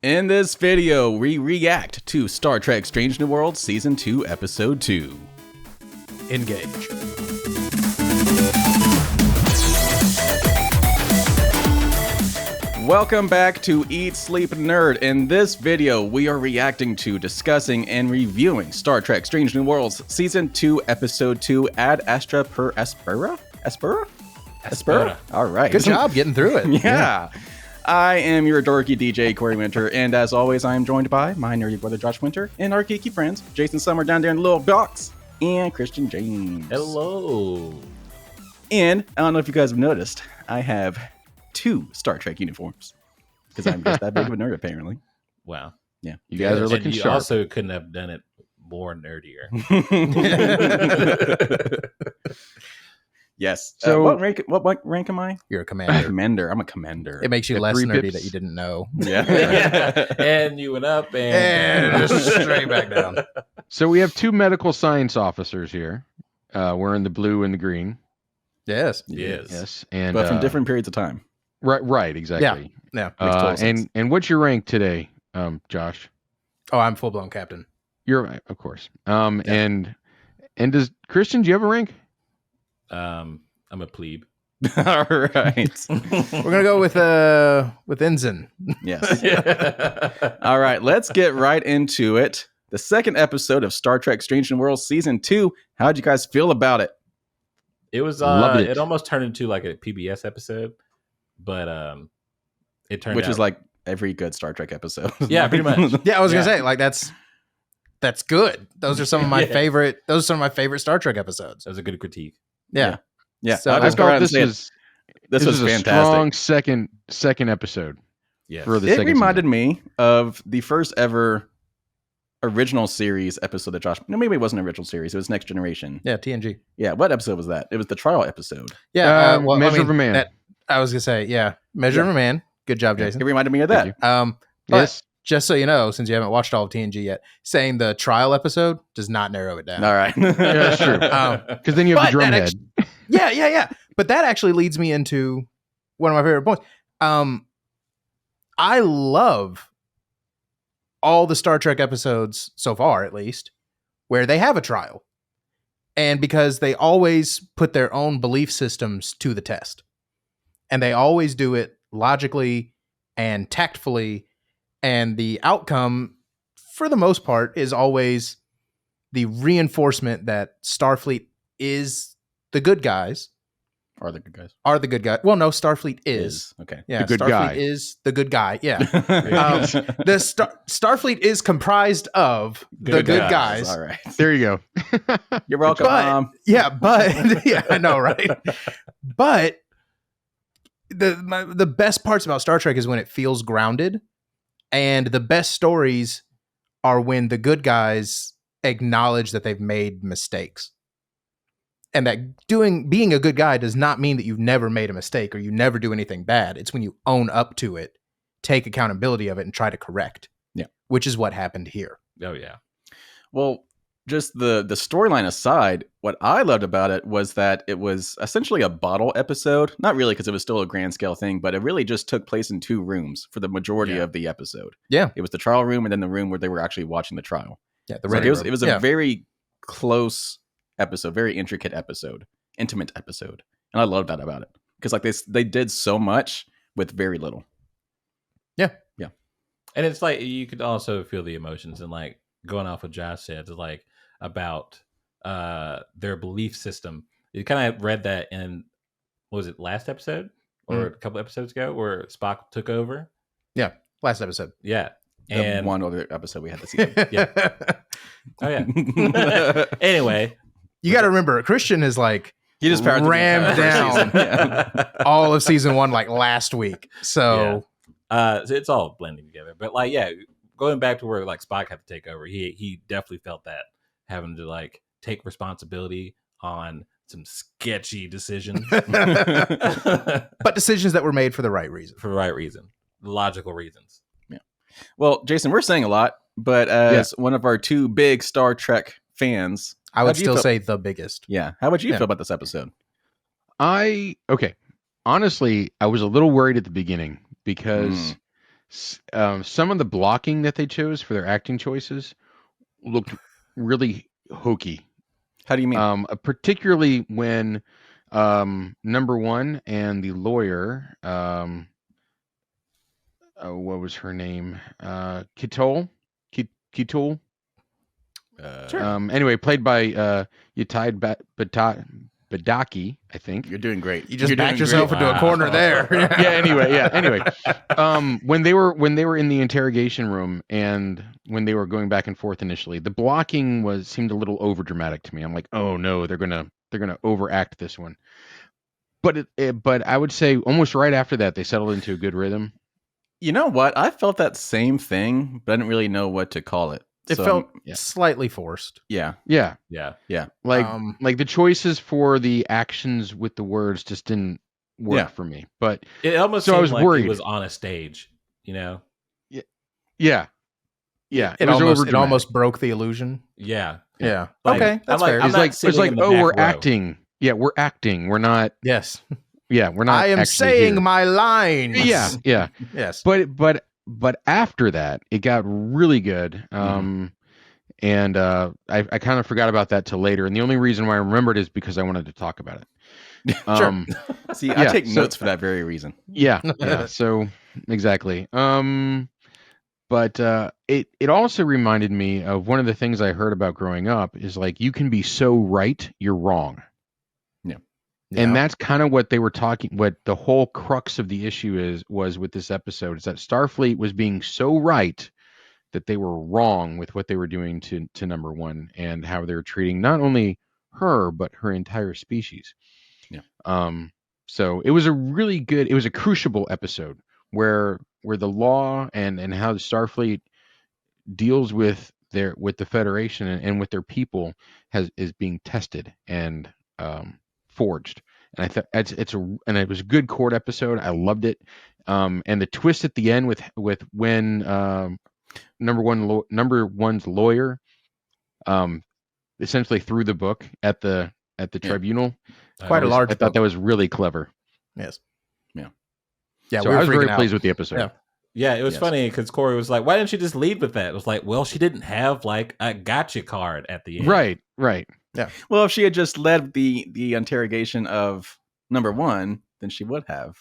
In this video, we react to Star Trek Strange New Worlds Season 2, Episode 2. Engage. Welcome back to Eat, Sleep, Nerd. In this video, we are reacting to, discussing, and reviewing Star Trek Strange New Worlds Season 2, Episode 2, Ad Astra Per Aspera? Aspera? All right. Good job getting through it. Yeah. I am your dorky DJ, Corey Winter, and as always, I am joined by my nerdy brother, Josh Winter, and our geeky friends, Jason Summer down there in the little box, and Christian James. Hello. And I don't know if you guys have noticed, I have 2 Star Trek uniforms, because I'm just that big of a nerd, apparently. Wow. Yeah. You guys are looking you sharp. also couldn't have done it more nerdier. Yes. So what rank am I? You're a commander. Commander. I'm a commander. It makes you At less 3 nerdy pips. that you didn't know. Yeah. And you went up And just straight back down. So we have 2 medical science officers here. Wearing the blue and the green. Yes. Yes. Yes, and But from different periods of time. right, exactly. Yeah. Makes total sense. And what's your rank today, Josh? Oh, I'm full blown captain. You're of course. And does Christian? Do you have a rank? I'm a plebe. All right. We're gonna go with ensign. Yes. All right. Let's get right into it. The second episode of Star Trek Strange New Worlds Season 2. How'd you guys feel about it? It was Loved it. it almost turned into like a PBS episode, but it turned Which out, is like every good Star Trek episode. Yeah, pretty much. Yeah, I was Yeah. gonna say like that's good. Those are some of my Yeah. favorite. Those are some of my favorite Star Trek episodes. that was a good critique. Yeah. Yeah. So- I'll I just go around felt and this say it. was This was a fantastic. strong second episode. Yes. For the It second reminded season. me of the first ever original series episode that Josh. No, maybe it wasn't an original series. It was Next Generation. Yeah. TNG. Yeah. What episode was that? It was the trial episode. Yeah. Measure of a Man. I was gonna say yeah. Measure of a Man. Good job, Jason. It reminded me of that. Thank But Yes. just so you know, since you haven't watched all of TNG yet, saying the trial episode does not narrow it down. All right. Yeah, that's true. Because then you have the But drum that head. Yeah. But that actually leads me into one of my favorite points. I love all the Star Trek episodes so far, at least, where they have a trial. And because they always put their own belief systems to the test. And they always do it logically and tactfully. And the outcome, for the most part, is always the reinforcement that Starfleet is the good guys. Are the good guys? Are the good guy? Well, no, Starfleet is. Okay. Yeah, The good Starfleet guy. is the good guy. Yeah. The Starfleet is comprised of the good guys. All right. There you go. You're welcome. But- Yeah, but yeah, I know, right? But the best parts about Star Trek is when it feels grounded, and the best stories are when the good guys acknowledge that they've made mistakes. And that being a good guy does not mean that you've never made a mistake or you never do anything bad. It's when you own up to it, take accountability of it, and try to correct. Yeah. Which is what happened here. Oh yeah. Well, just the storyline aside, what I loved about it was that it was essentially a bottle episode. Not really, because it was still a grand scale thing, but it really just took place in 2 rooms for the majority Yeah. of the episode. Yeah. It was the trial room and then the room where they were actually watching the trial. Yeah. The So ready it was room. it was a Yeah. very close episode, very intricate episode, intimate episode. And I loved that about it. Because like they did so much with very little. And it's like you could also feel the emotions, and like going off what Josh said, like about their belief system. You kind of read that in, what was it, last episode or a couple episodes ago, where Spock took over. Last episode. Yeah, The and one other episode we had this season. Yeah. Oh yeah. Anyway, You got to remember, Christian is like He just powered through the rammed entire down season. Yeah. all of season 1 like last week. So so it's all blending together. But like, yeah, going back to where like Spock had to take over, he definitely felt that, having to like take responsibility on some sketchy decisions but decisions that were made for the right reason. for the right reason, logical reasons. Well, Jason, we're saying a lot, but as one of our 2 big Star Trek fans, I would How'd you still feel- say the biggest. yeah, how would you Yeah. feel about this episode? Okay. Honestly, I was a little worried at the beginning because some of the blocking that they chose for their acting choices looked really hokey. How do you mean? Particularly when number one and the lawyer, what was her name? Kitol. Kitol. Sure. Anyway, played by Yatide Badaki, I think. You're doing great. You just You're backed doing yourself great. into a corner there. Yeah. Anyway, when they were in the interrogation room and when they were going back and forth initially, the blocking seemed a little over dramatic to me. I'm like, oh no, they're gonna overact this one. But but I would say almost right after that, they settled into a good rhythm. You know what? I felt that same thing, but I didn't really know what to call it. It So, felt yeah. slightly forced. yeah. Yeah. Like the choices for the actions with the words just didn't work for me. But It almost So I seemed was like worried. it was on a stage, you know? yeah, It was almost overdramatic. broke the illusion. Yeah. Yeah. Like, Okay, that's I'm fair. I'm It's not like sitting in the oh, back we're row. acting. Yeah, we're acting. We're not. Yes. Yeah, we're not. I am actually saying here. my lines. Yeah. Yes. But after that, it got really good. And I kind of forgot about that till later. And the only reason why I remembered is because I wanted to talk about it. Sure. See, I yeah, take so- notes for that very reason. Yeah. So exactly. But it also reminded me of one of the things I heard about growing up is like you can be so right, you're wrong. And that's kind of what they were talking. What the whole crux of the issue was with this episode is that Starfleet was being so right that they were wrong with what they were doing to number one and how they were treating not only her but her entire species. Yeah. So it was it was a crucible episode where the law and how the Starfleet deals with the Federation and with their people is being tested and forged. And I thought it was a good court episode. I loved it. And the twist at the end with when number one's lawyer essentially threw the book at the tribunal. Quite a large I thought that was really clever. Yes. Yeah. Yeah. So we were I was very freaking out. pleased with the episode. Yeah. Yeah, it was Yes. funny because Corey was like, why didn't she just lead with that? It was like, well, she didn't have like a gotcha card at the end. Right. Well, if she had just led the interrogation of number one, then she would have.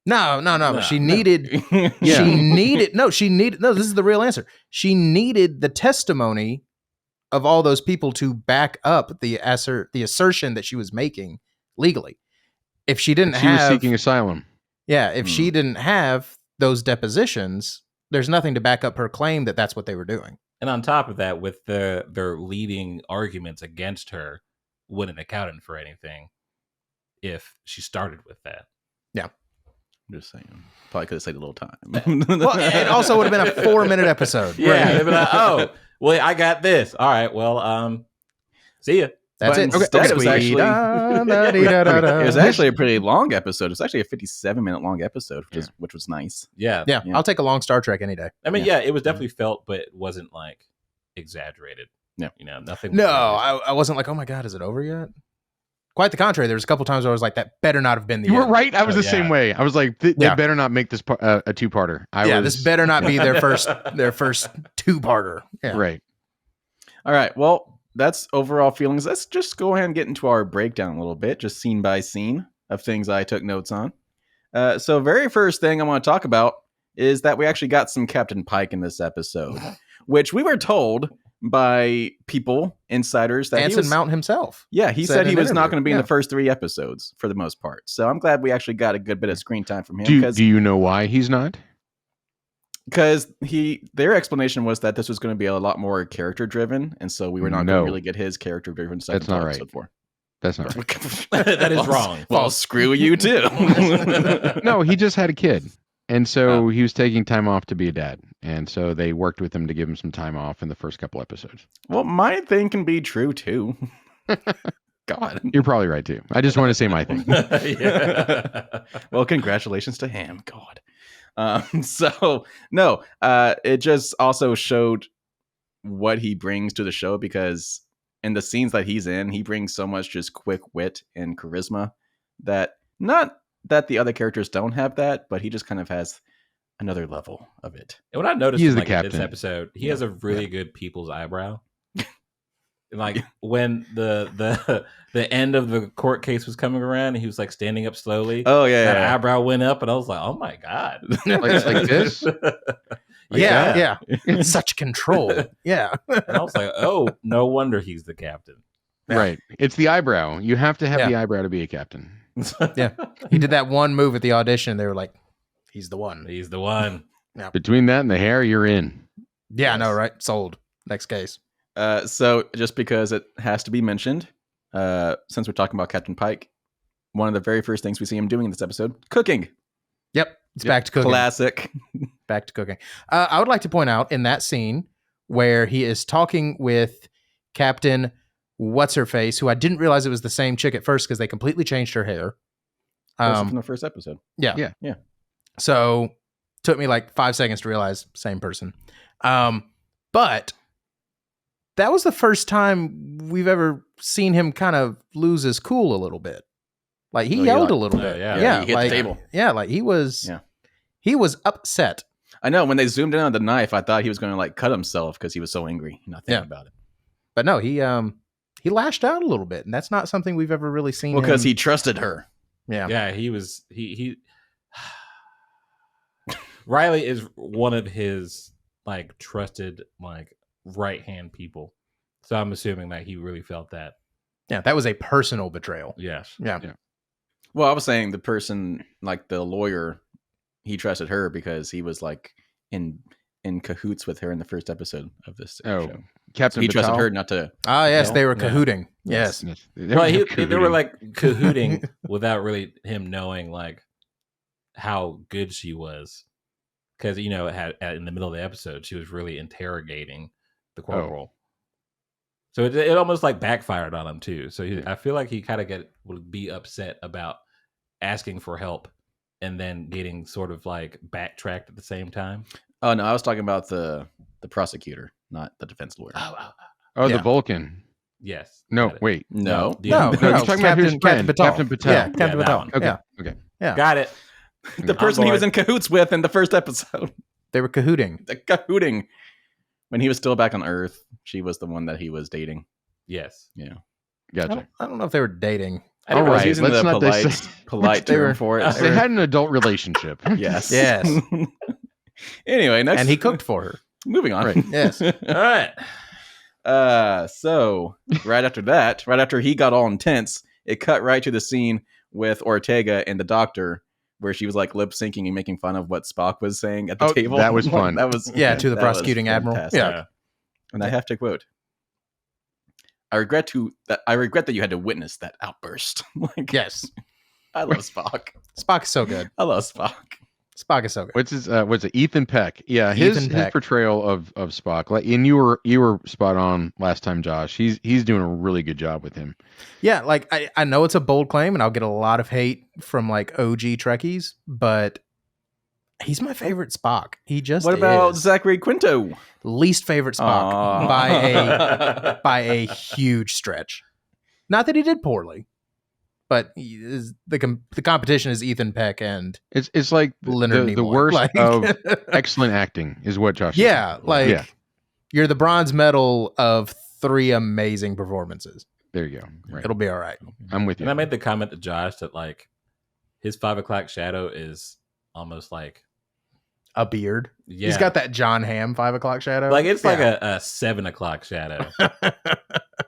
No. No. She needed. Yeah. She needed. No, this is the real answer. She needed the testimony of all those people to back up the assertion that she was making legally. If she didn't She was seeking asylum. yeah, if she didn't have those depositions, there's nothing to back up her claim that that's what they were doing. And on top of that, with their leading arguments against her, wouldn't have counted for anything if she started with that. I'm just saying. Probably could have saved a little time. Well, it also would have been a 4-minute episode. Yeah, they'd be like, oh, well, I got this. All right, well, see ya. That's But it. instead, it was actually Da-da-da-da-da. it was actually a pretty long episode. It's actually a 57-minute long episode, which was nice. Yeah. Yeah, Yeah. I'll take a long Star Trek any day. I mean, yeah, it was definitely felt, but it wasn't like exaggerated. Yeah. You know, nothing. No, was I wasn't like, oh my God, is it over yet? Quite the contrary. There was a couple times where I was like, that better not have been the You were end. right. I was Oh, the same yeah. way. I was like, they Yeah. better not make this a two-parter. This better not be their first 2-parter. Yeah. Right. All right. Well, that's overall feelings. Let's just go ahead and get into our breakdown a little bit, just scene by scene of things I took notes on. So very first thing I want to talk about is that we actually got some Captain Pike in this episode, which we were told by people, insiders, that Anson Mount himself. Yeah, he said said he in was not interview. going to be in Yeah. the first 3 episodes for the most part. So I'm glad we actually got a good bit of screen time from him Do you know why he's not? because their explanation was that this was going to be a lot more character driven, and so we were not going No. to really get his character driven stuff. That's not right. Episode 4. That's not right. That is wrong. Well, screw you too. No, he just had a kid. And so he was taking time off to be a dad. And so they worked with him to give him some time off in the first couple episodes. Well, my thing can be true too. God. You're probably right too. I just want to say my thing. Yeah. Well, congratulations to him. God. It just also showed what he brings to the show, because in the scenes that he's in, he brings so much just quick wit and charisma that not that the other characters don't have that, but he just kind of has another level of it. And what I noticed He is in, the like, this captain. episode, he has a really good people's eyebrow. And, like, when the end of the court case was coming around, and he was like standing up slowly. Oh yeah, That yeah. eyebrow went up, and I was like, "Oh my god!" Like this? Yeah. Such control. Yeah. And I was like, "Oh, no wonder he's the captain." Yeah. Right. It's the eyebrow. You have to have Yeah. the eyebrow to be a captain. Yeah. He did that one move at the audition. And they were like, he's the one. He's the one. Between that and the hair, you're in. Yeah, I know, Yes. right? Sold. Next case. So just because it has to be mentioned, since we're talking about Captain Pike, one of the very first things we see him doing in this episode, cooking. Yep. It's back to cooking. Classic. Back to cooking. I would like to point out in that scene where he is talking with Captain What's-Her-Face, who I didn't realize it was the same chick at first because they completely changed her hair. From the first episode. Yeah. Yeah. So took me like 5 seconds to realize same person. But that was the first time we've ever seen him kind of lose his cool a little bit. Like he yelled a little bit. yeah. He hit like, the table. Yeah, like he was Yeah. he was upset. I know when they zoomed in on the knife, I thought he was going to like cut himself because he was so angry. Not thinking about it. But no, he lashed out a little bit, and that's not something we've ever really seen. Well, because him- he trusted her. yeah. Yeah, he Riley is one of his like trusted like right hand people. So I'm assuming that he really felt that. Yeah, that was a personal betrayal. Yes. Yeah. Well, I was saying the person, like the lawyer, he trusted her because he was like in cahoots with her in the first episode of this Oh, show. Captain He trusted Batal? her not to. Ah, yes, No? they were Yeah. cahooting. Yes. Yes. Well, they were Cahooting. like cahooting without really him knowing like how good she was, because in the middle of the episode she was really interrogating the corporal. So it almost like backfired on him too. So I feel like he kind of would be upset about asking for help and then getting sort of like backtracked at the same time. Oh no, I was talking about the prosecutor, not the defense lawyer. Oh, Yeah. the Vulcan. Yes. No, got it. wait. No. The No, other- No, you're talking about his friend, Batal. Captain Patel. Yeah, Captain that Patel. one. Okay. Yeah. Okay. Yeah. Got it. The person he was in cahoots with in the first episode. They were cahooting. The cahooting. When he was still back on Earth, she was the one that he was dating. Yes. Yeah. Gotcha. I don't know if they were dating. I don't All know, I was right, using let's the not polite, dissect. polite They term were- for it. They had an adult relationship. Yes. Yes. Anyway, next. And he cooked for her. Moving on. Right. Yes. All right. So right after that, right after he got all intense, it cut right to the scene with Ortega and the doctor, where she was like lip syncing and making fun of what Spock was saying at the Oh, table. that was fun. That was Yeah, to the that was prosecuting admiral. fantastic. Yeah. And I have to quote: "I regret that you had to witness that outburst." Like, Yes. I love Spock. Spock is so good. I love Spock. Spock is so good. What's it? Ethan Peck. Yeah, his Ethan Peck. portrayal of Spock. Like, and you were spot on last time, Josh. He's doing a really good job with him. Yeah, like I know it's a bold claim and I'll get a lot of hate from like OG Trekkies, but he's my favorite Spock. He just What about is. Zachary Quinto? Least favorite Spock Aw. by a huge stretch. Not that he did poorly, but the competition is Ethan Peck and It's like Leonard the Nimoy. worst Like- of excellent acting is what Josh. is yeah, saying. like yeah. you're the bronze medal of 3 amazing performances. There you go. Right. It'll be all right. I'm with you. And I made the comment to Josh that like his 5 o'clock shadow is almost like A beard. yeah, He's got that John Hamm 5 o'clock shadow. like it's like Yeah. a 7 o'clock shadow.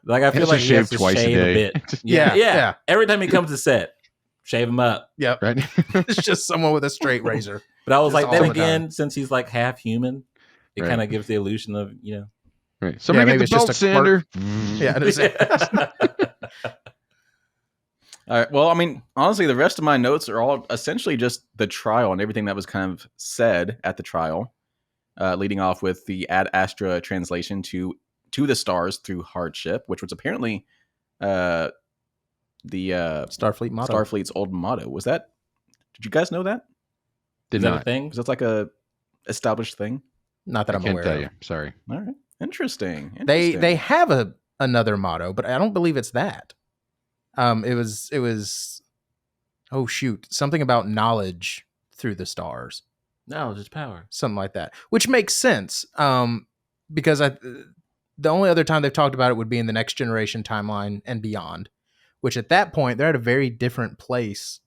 Like I feel has like to he has shave to twice a shave day. bit. Yeah, yeah. Every time he comes to set, shave him up. Yep. Right. It's just someone with a straight razor. But I was Just like, then all the again, since he's like half human, it Right. kind of gives the illusion of Right. Somebody maybe get it's the belt just a quirk. sander. Yeah. It is. All right. Well, I mean, honestly, the rest of my notes are all essentially just the trial and everything that was kind of said at the trial, leading off with the Ad Astra translation to the stars through hardship, which was apparently the Starfleet motto. Starfleet's old motto. Was that? Did you guys know that? Did Is that a not. thing? Was that like a established thing? Not that I I'm can't aware tell of. you. Sorry. All right. Interesting. They have another motto, but I don't believe it's that. It was oh shoot, something about knowledge through the stars. No, just power. something like that, which makes sense. Because the only other time they've talked about it would be in the Next Generation timeline and beyond, which at that point they're at a very different place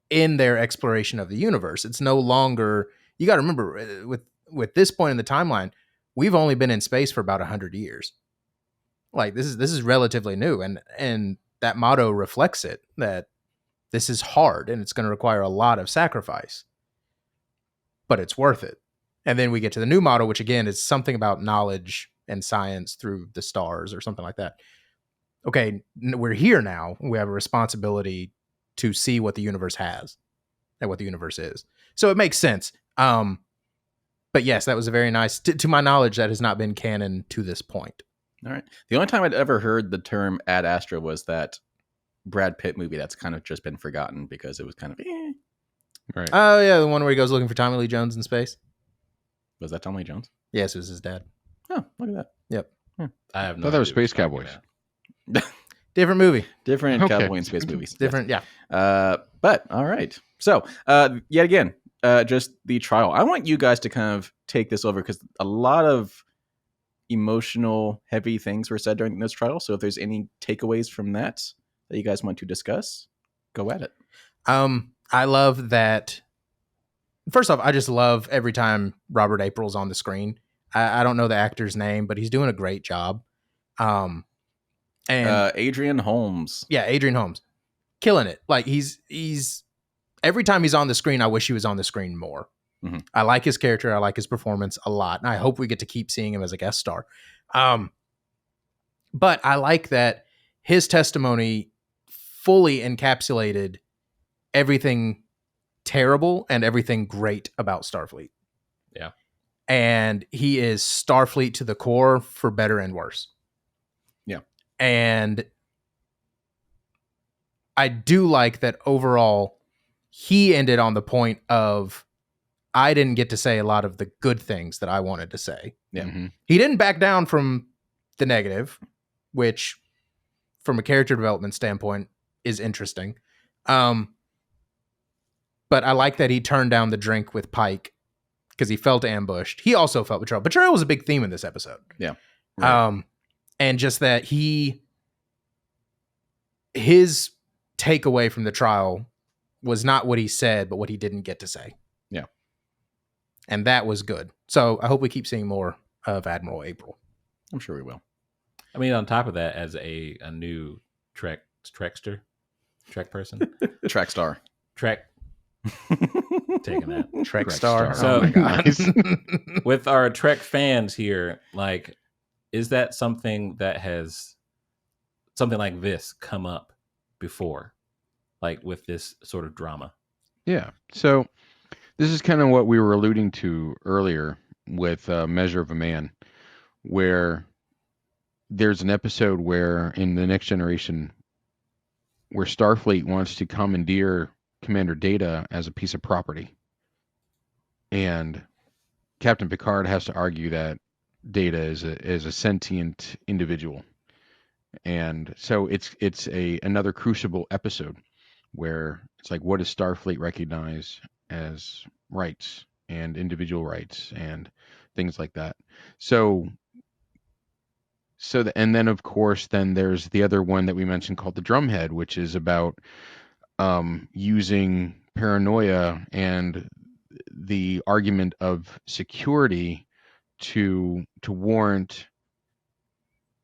in their exploration of the universe. It's no longer, you got to remember, with this point in the timeline, we've only been in space for about 100 years. Like this is relatively new, and that motto reflects it, that this is hard and it's going to require a lot of sacrifice, but it's worth it. And then we get to the new motto, which again is something about knowledge and science through the stars or something like that. Okay, we're here now. We have a responsibility to see what the universe has and what the universe is. So it makes sense. But yes, that was a very nice, to my knowledge, that has not been canon to this point. All right. The only time I'd ever heard the term Ad Astra was that Brad Pitt movie that's kind of just been forgotten because it was kind of Right. Oh, yeah, the one where he goes looking for Tommy Lee Jones in space. Was that Tommy Lee Jones? Yes, it was his dad. Oh, look at that. Yep. I have no. thought that was idea what Space you're talking Cowboys. about. Different movie. Different Okay. cowboy and space movies. Different, yeah. But all right. So, yet again, just the trial. I want you guys to kind of take this over because a lot of emotional, heavy things were said during this trial. So, if there's any takeaways from that you guys want to discuss, go at it. I love that. First off, I just love every time Robert April's on the screen. I don't know the actor's name, but he's doing a great job. And Adrian Holmes. yeah, Adrian Holmes, killing it. Like he's every time he's on the screen, I wish he was on the screen more. Mm-hmm. I like his character. I like his performance a lot, and I hope we get to keep seeing him as a guest star. But I like that his testimony fully encapsulated everything terrible and everything great about Starfleet. Yeah. And he is Starfleet to the core, for better and worse. Yeah. And I do like that overall he ended on the point of, I didn't get to say a lot of the good things that I wanted to say. Yeah. Mm-hmm. He didn't back down from the negative, which from a character development standpoint is interesting. But I like that he turned down the drink with Pike because he felt ambushed. He also felt betrayal. Betrayal was a big theme in this episode. Yeah. Right. And just that his takeaway from the trial was not what he said, but what he didn't get to say. Yeah. And that was good. So I hope we keep seeing more of Admiral April. I'm sure we will. I mean, on top of that, as a new Trek person, Track star. Trek taking that. Trek star. So- Oh my God. With our Trek fans here, like, is that something that has something like this come up before, like with this sort of drama? Yeah. So this is kind of what we were alluding to earlier with Measure of a Man, where there's an episode where in the Next Generation where Starfleet wants to commandeer Commander Data as a piece of property. And Captain Picard has to argue that Data is a sentient individual. And so it's another crucible episode where it's like, what does Starfleet recognize as rights and individual rights and things like that. And then of course, then there's the other one that we mentioned called the Drumhead, which is about using paranoia and the argument of security to warrant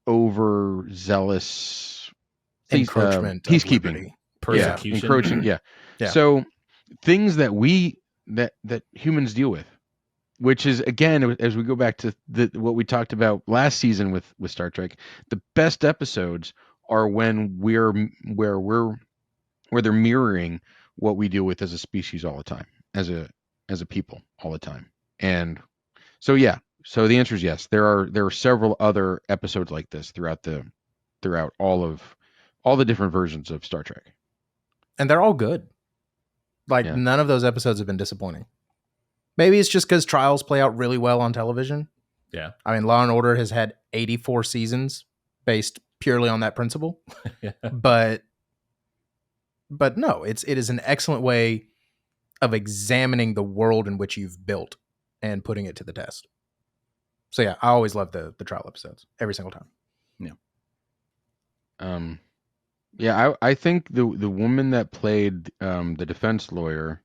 overzealous Encroachment. of peacekeeping. liberty. Persecution. Yeah, encroaching. Yeah. Yeah. So things that that humans deal with, which is again, as we go back to what we talked about last season with Star Trek, the best episodes are when where they're mirroring what we deal with as a species all the time, as a people all the time. And so yeah, so the answer is yes. There are several other episodes like this throughout all the different versions of Star Trek. And they're all good. Like Yeah. none of those episodes have been disappointing. Maybe it's just because trials play out really well on television. Yeah. I mean, Law and Order has had 84 seasons based purely on that principle. Yeah. But no, it is an excellent way of examining the world in which you've built and putting it to the test. So yeah, I always love the trial episodes every single time. Yeah, I think the woman that played the defense lawyer,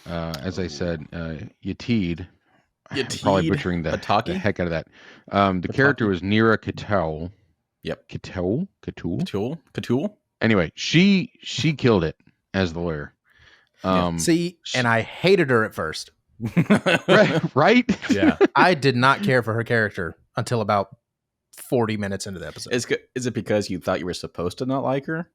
as I said, Yatid, I'm probably Yatid butchering the Pataki? heck out of that. The character was Nira Katel. Yep. Katul? Catul? Anyway, she killed it as the lawyer. See, and I hated her at first. right? Yeah. I did not care for her character until about 40 minutes into the episode. Is it because you thought you were supposed to not like her?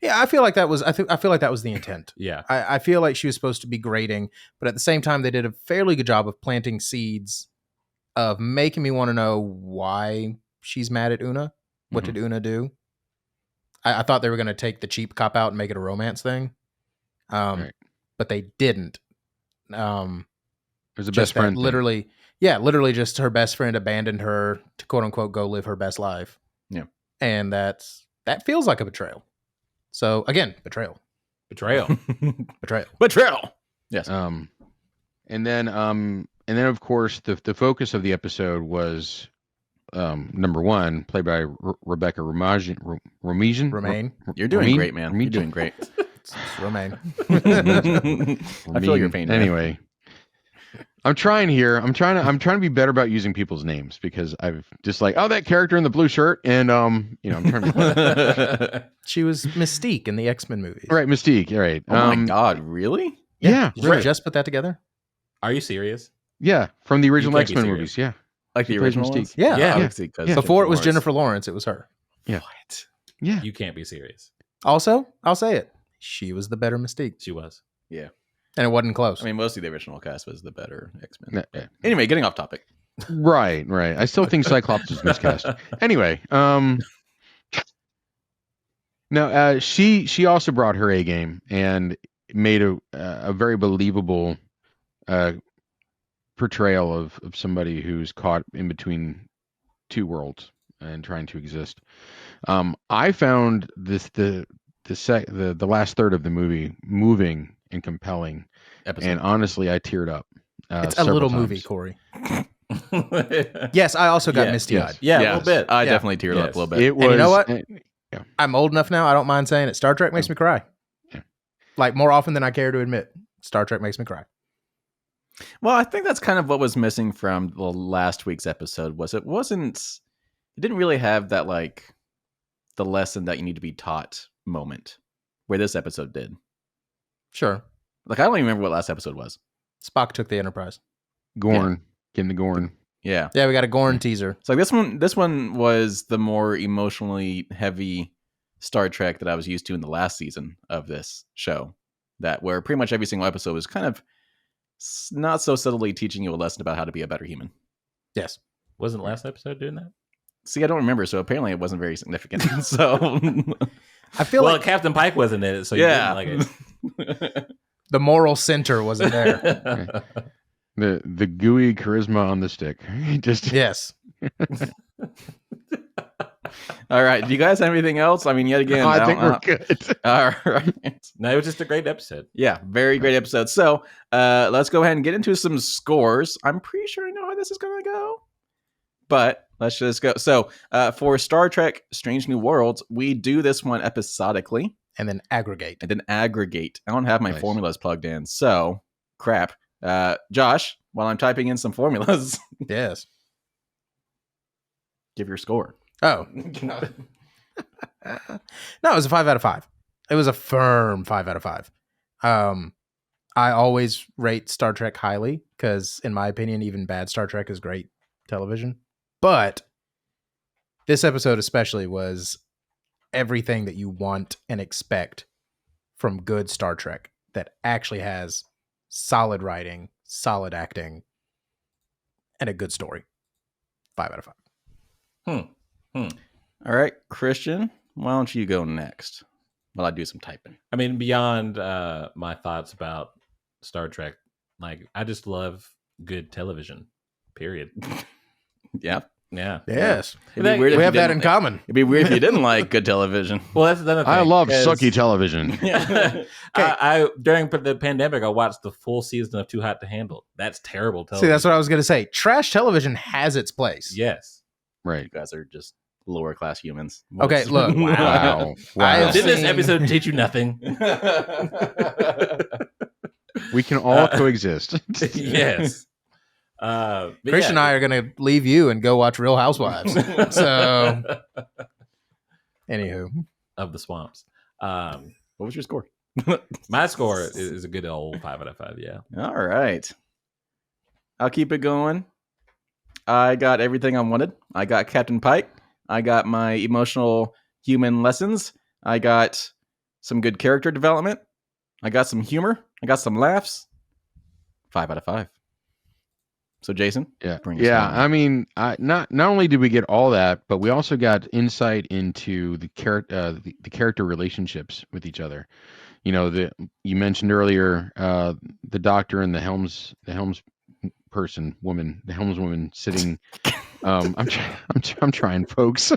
Yeah, I feel like that was I feel like that was the intent. Yeah. I feel like she was supposed to be grating, but at the same time they did a fairly good job of planting seeds of making me want to know why she's mad at Una. What did Una do? I thought they were going to take the cheap cop out and make it a romance thing. Right. But they didn't. It was a Just best friend. that literally just her best friend abandoned her to quote unquote go live her best life. Yeah. And that feels like a betrayal. So again, betrayal. Betrayal. Betrayal. Yes. And then of course the focus of the episode was number one, played by Rebecca Romain. You're doing great, man. You're doing great. It's Romaine. I feel your pain. Anyway, I'm trying here. I'm trying to be better about using people's names because I've just like, oh, that character in the blue shirt, and I'm trying to. She was Mystique in the X-Men movies. Right, Mystique. All right. Oh my God, really? Yeah. Did you just put that together? Are you serious? Yeah, from the original can't be X-Men serious. movies. Yeah. Like the She plays original Mystique. ones? Yeah. Yeah. Obviously, 'cause Yeah. Before it was Lawrence. Jennifer Lawrence, it was her. Yeah. What? Yeah. You can't be serious. Also, I'll say it. She was the better Mystique. She was. Yeah. And it wasn't close. I mean, mostly the original cast was the better X-Men. Yeah. Anyway, getting off topic. Right. I still think Cyclops is miscast. Anyway, no, she also brought her A game and made a very believable portrayal of somebody who's caught in between two worlds and trying to exist. I found the last third of the movie moving and compelling, Episode. and honestly, I teared up. it's a several little times. movie, Corey. Yes, I also got Yeah, misty-eyed. Yeah, a Yes. little bit. I Yeah. definitely teared up Yes. a little bit. It was. you know what? eh, I'm old enough now. I don't mind saying it. Star Trek makes me cry. Yeah. Like more often than I care to admit. Star Trek makes me cry. Well, I think that's kind of what was missing from the last week's episode. It didn't really have that like the lesson that you need to be taught moment where this episode did. Sure. Like I don't even remember what last episode was. Spock took the Enterprise. Gorn, getting the Gorn. Yeah. Yeah, we got a Gorn teaser. So like this one was the more emotionally heavy Star Trek that I was used to in the last season of this show. That where pretty much every single episode was kind of not so subtly teaching you a lesson about how to be a better human. Yes. Wasn't last episode doing that? See, I don't remember, so apparently it wasn't very significant. So I feel Well, like Captain Pike wasn't in it, so you yeah. didn't like the moral center wasn't there. it. The gooey charisma on the stick. Just Yes. All right. Do you guys have anything else? I mean, yet again, I think we're good. All right. No, it was just a great episode. Yeah, very great episode. So let's go ahead and get into some scores. I'm pretty sure I know how this is going to go, but let's just go. So for Star Trek Strange New Worlds, we do this one episodically And then aggregate. and then aggregate. I don't have my Nice. formulas plugged in, so crap. Josh, while I'm typing in some formulas, Yes. give your score. Oh. No, it was a 5 out of 5. It was a firm 5 out of 5. I always rate Star Trek highly because, in my opinion, even bad Star Trek is great television. But this episode especially was everything that you want and expect from good Star Trek that actually has solid writing, solid acting, and a good story. 5 out of 5. All right, Christian, why don't you go next while I do some typing? I mean, beyond my thoughts about Star Trek, like I just love good television. Period. Yeah. Yeah. Yes. It'd be weird if We you have that didn't- in common. It'd be weird if you didn't like good television. Well, that's another thing. I love 'cause- sucky television. I during the pandemic, I watched the full season of Too Hot to Handle. That's terrible See, television. that's what I was going to say. Trash television has its place. Yes. Right. You guys are just lower class humans. Okay, look. Wow. I've Did this seen- episode teach you nothing? We can all coexist. Yes. But Chris and I are going to leave you and go watch Real Housewives. So, anywho. of the swamps. What was your score? My score is a good old 5 out of 5. Yeah. All right. I'll keep it going. I got everything I wanted. I got Captain Pike. I got my emotional human lessons. I got some good character development. I got some humor. I got some laughs. 5 out of 5. So Jason, Yeah, bring us yeah. home. I mean, not only did we get all that, but we also got insight into the character relationships with each other. You know, you mentioned earlier the doctor and the helms woman sitting. I'm trying, folks.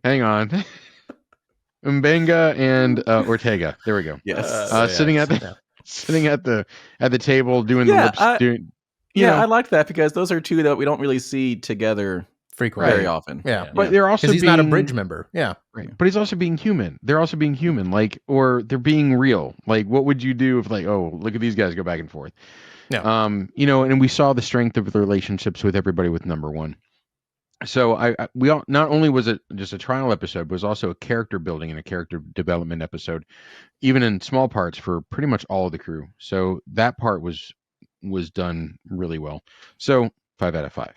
Hang on. Mbenga and Ortega. There we go. Yes. Sitting at the table doing Yeah, the lips. You I know, like that because those are two that we don't really see together Frequently. very often. Yeah. but they're also Because he's not a being- bridge member. Yeah. Right. But he's also being human. They're also being human, like, or they're being real. Like, what would you do if, like, oh, look at these guys go back and forth? Yeah. You know, and we saw the strength of the relationships with everybody with number one. So we all, not only was it just a trial episode, but it was also a character building and a character development episode, even in small parts for pretty much all of the crew. So that part was done really well. So 5 out of 5.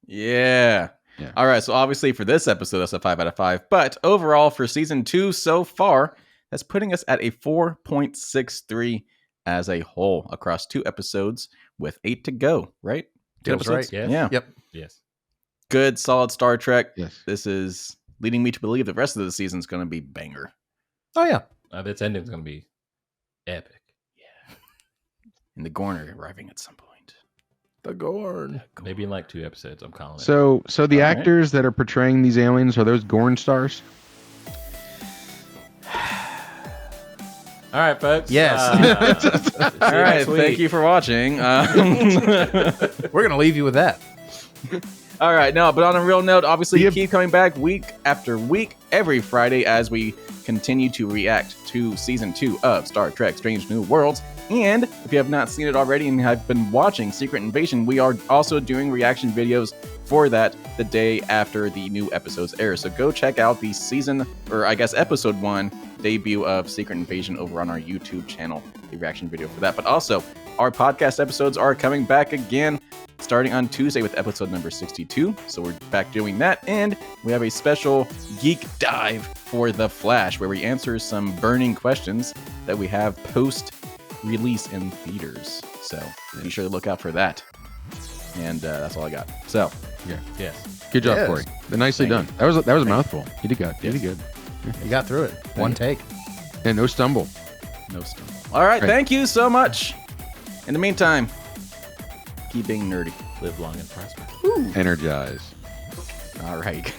Yeah. Yeah. All right. So obviously for this episode, that's a 5 out of 5. But overall for season 2 so far, that's putting us at a 4.63 as a whole across 2 episodes with 8 to go, right? 2 Feels episodes? right, yes. Yeah. Yep. Yes. Good, solid Star Trek. Yes. This is leading me to believe the rest of the season is going to be banger. Oh, yeah. This ending's going to be epic. And the Gorn are arriving at some point. The Gorn. Maybe in like 2 episodes, I'm calling it. So the All right. actors that are portraying these aliens, are those Gorn stars? All right, folks. Yes. All right. Thank you for watching. We're going to leave you with that. All right, no, but on a real note, obviously, Yep. keep coming back week after week, every Friday, as we continue to react to season 2 of Star Trek: Strange New Worlds. And if you have not seen it already and have been watching Secret Invasion, we are also doing reaction videos for that the day after the new episodes air. So go check out the season, or I guess episode 1 debut of Secret Invasion over on our YouTube channel, the reaction video for that. But also, our podcast episodes are coming back again, starting on Tuesday with episode number 62. So we're back doing that. And we have a special geek dive for The Flash, where we answer some burning questions that we have post-release in theaters. So be sure to look out for that. And that's all I got. So Yes. Good job, Yes. Corey. Nicely Thank done. That was a mouthful. You did good. You did good. You got through it. One take. And no stumble. no stumble. All right, Right. thank you so much. In the meantime, keep being nerdy. Live long and prosper. Energize. All right.